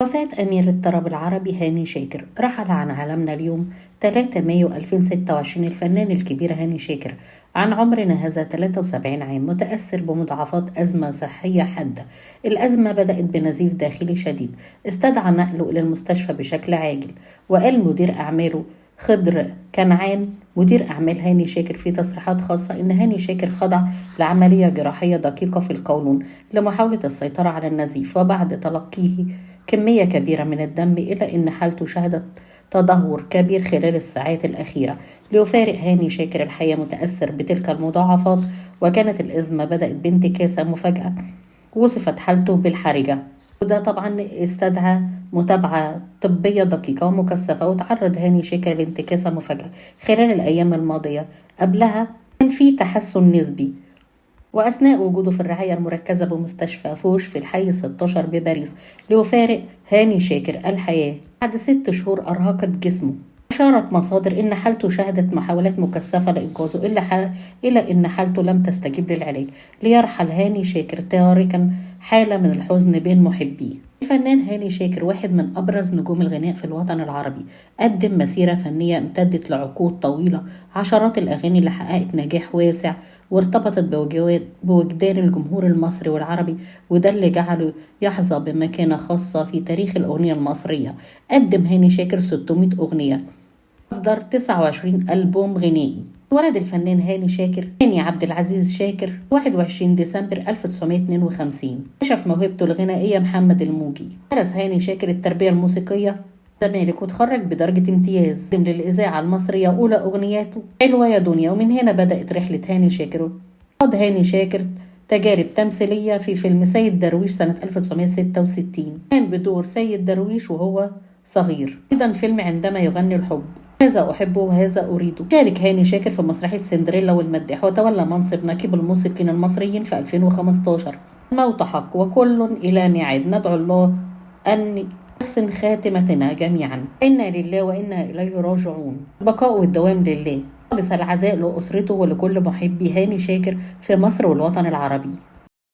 وفاة أمير الطرب العربي هاني شاكر. رحل عن عالمنا اليوم 3 مايو 2026 الفنان الكبير هاني شاكر عن عمرنا هذا 73 عام، متأثر بمضاعفات أزمة صحية حادة. الأزمة بدأت بنزيف داخلي شديد استدعى نقله إلى المستشفى بشكل عاجل. وقال مدير أعماله خضر كنعان مدير أعمال هاني شاكر في تصريحات خاصة إن هاني شاكر خضع لعملية جراحية دقيقة في القولون لمحاولة السيطرة على النزيف، وبعد تلقيه كمية كبيرة من الدم، إلى أن حالته شهدت تدهور كبير خلال الساعات الأخيرة. ليفارق هاني شاكر الحياة متأثر بتلك المضاعفات، وكانت الأزمة بدأت بانتكاسة مفاجئة وصفت حالته بالحرجة، وده طبعا استدعى متابعة طبية دقيقة ومكثفة. وتعرض هاني شاكر لانتكاسة مفاجئة خلال الأيام الماضية. قبلها كان في تحسن نسبي، وأثناء وجوده في الرعاية المركزة بمستشفى فوش في الحي 16 بباريس ليفارق هاني شاكر الحياة بعد 6 شهور أرهقت جسمه. أشارت مصادر إن حالته شهدت محاولات مكثفة لإنقاذه إلا إن حالته لم تستجب للعلاج، ليرحل هاني شاكر تاركا حالة من الحزن بين محبيه. الفنان هاني شاكر واحد من أبرز نجوم الغناء في الوطن العربي، قدم مسيرة فنية امتدت لعقود طويلة، عشرات الأغاني اللي حققت نجاح واسع وارتبطت بوجدان الجمهور المصري والعربي، وده اللي جعله يحظى بمكانة خاصة في تاريخ الأغنية المصرية. قدم هاني شاكر 600 أغنية، أصدر 29 ألبوم غنائي. ولد الفنان هاني شاكر هاني عبد العزيز شاكر 21 ديسمبر 1952. اكتشف موهبته الغنائية محمد الموجي. درس هاني شاكر التربية الموسيقية الزمالك وتخرج بدرجة امتياز. قدم للإذاعة المصرية أولى أغنياته حلوة يا دنيا، ومن هنا بدأت رحلة هاني شاكر. خاض هاني شاكر تجارب تمثيلية في فيلم سيد درويش سنة 1966، قام بدور سيد درويش وهو صغير. أيضا فيلم عندما يغني الحب، هذا أحبه وهذا أريده. شارك هاني شاكر في مسرحية سندريلا والمداح، وتولى منصب نقيب الموسيقيين المصريين في 2015. الموت حق وكل إلى ميعاد، ندعو الله أن يحسن خاتمتنا جميعا. إنا لله وإنا إليه راجعون. البقاء والدوام لله. خالص العزاء لأسرته ولكل محبي هاني شاكر في مصر والوطن العربي.